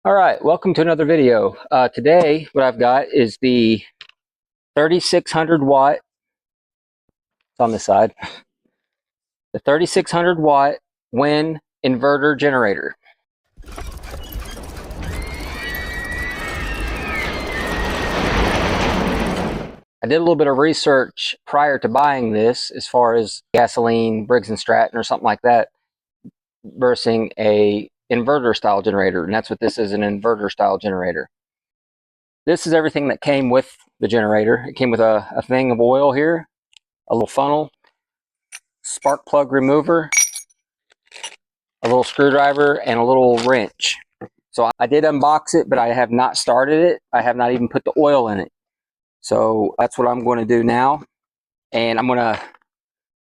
All right, welcome to another video. Today, what I've got is the 3600 watt, it's on this side, the 3600 watt WEN inverter generator. I did a little bit of research prior to buying this as far as gasoline, Briggs & Stratton or something like that, versus a inverter style generator, and that's what this is, an inverter style generator. This is everything that came with the generator. It came with a thing of oil here, a little funnel, spark plug remover, a little screwdriver, and a little wrench. So I did unbox it, but I have not started it. I have not even put the oil in it. So that's what I'm going to do now. And I'm going to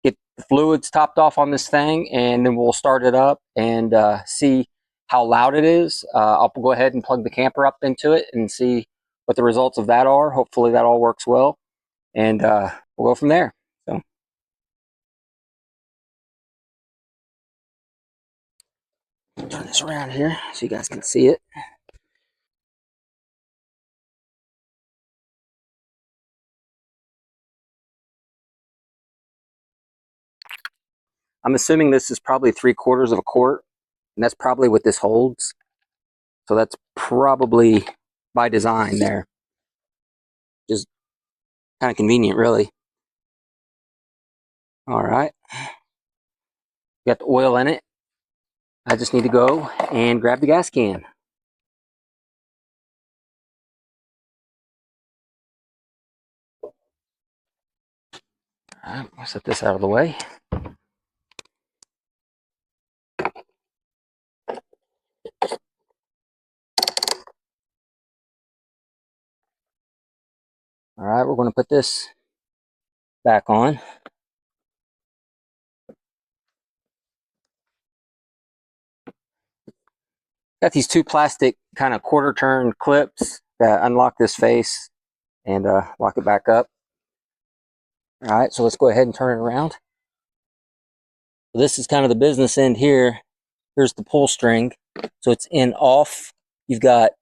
get the fluids topped off on this thing, and then we'll start it up and see how loud it is. I'll go ahead and plug the camper up into it and see what the results of that are. Hopefully that all works well. And we'll go from there. So. Turn this around here so you guys can see it. I'm assuming this is probably 3/4 of a quart, and that's probably what this holds. So that's probably by design there. Just kind of convenient, really. All right. Got the oil in it. I just need to go and grab the gas can. All right, I'll set this out of the way. All right, we're going to put this back on. Got these two plastic kind of quarter turn clips that unlock this face and lock it back up. All right, so let's go ahead and turn it around. This is kind of the business end here. Here's the pull string. So it's in off. You've got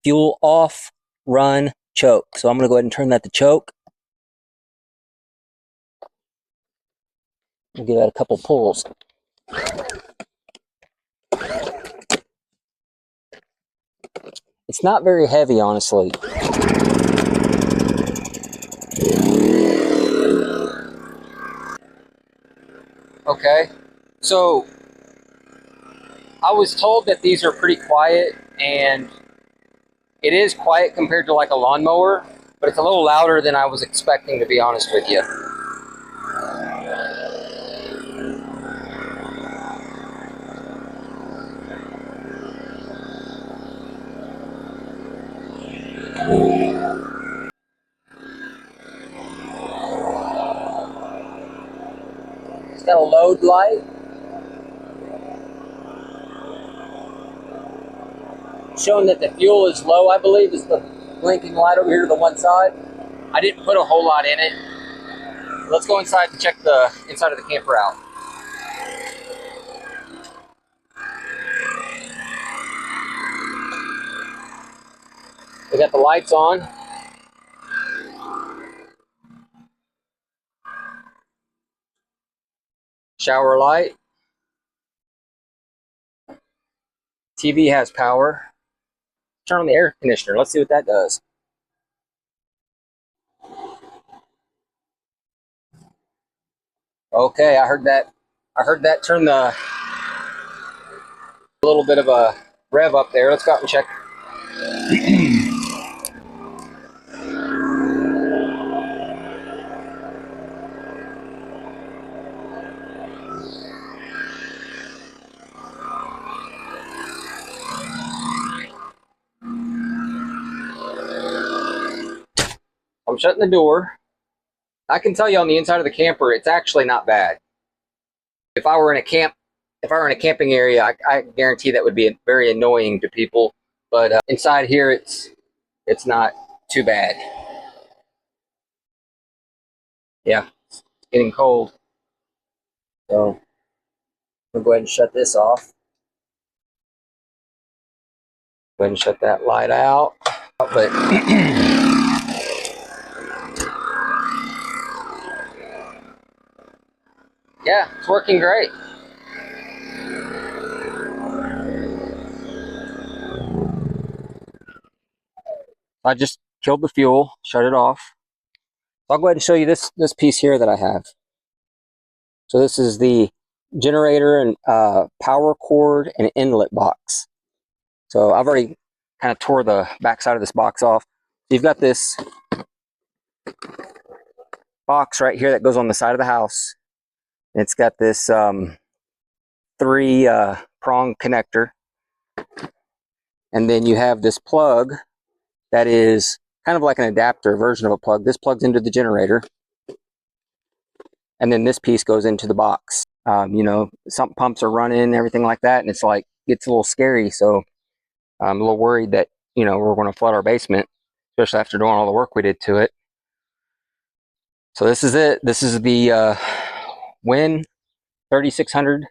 fuel off, run, choke. So I'm going to go ahead and turn that to choke. We'll give that a couple pulls. It's not very heavy, honestly. Okay, so I was told that these are pretty quiet, and it is quiet compared to like a lawnmower, but it's a little louder than I was expecting, to be honest with you. It's got a load light showing that the fuel is low, I believe, is the blinking light over here to the one side. I didn't put a whole lot in it. Let's go inside and check the inside of the camper out. We got the lights on. Shower light. TV has power. Turn on the air conditioner. Let's see what that does. Okay, I heard that. Turn the a little bit of a rev up there. Let's go out and check. I'm shutting the door. I can tell you on the inside of the camper, it's actually not bad. If I were in a camping area, I guarantee that would be very annoying to people. But inside here, it's not too bad. Yeah, it's getting cold. So I'm gonna go ahead and shut this off. Go ahead and shut that light out. But yeah, it's working great. I just killed the fuel, shut it off. I'll go ahead and show you this piece here that I have. So this is the generator and power cord and inlet box. So I've already kind of tore the back side of this box off. You've got this box right here that goes on the side of the house. It's got this 3 prong connector, and then you have this plug that is kind of like an adapter version of a plug. This plugs into the generator, and then this piece goes into the box. You know, some pumps are running, everything like that, and it's like, it's a little scary. So I'm a little worried that, you know, we're going to flood our basement, especially after doing all the work we did to it. So this is it. This is the WEN 3600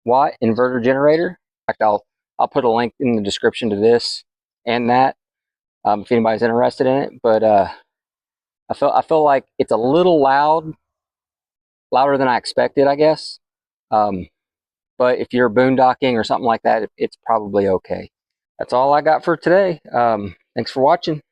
watt inverter generator. In fact, I'll put a link in the description to this and that, if anybody's interested in it. But I feel like it's a little louder than I expected, I guess. But if you're boondocking or something like that, it's probably okay. That's all I got for today. Thanks for watching.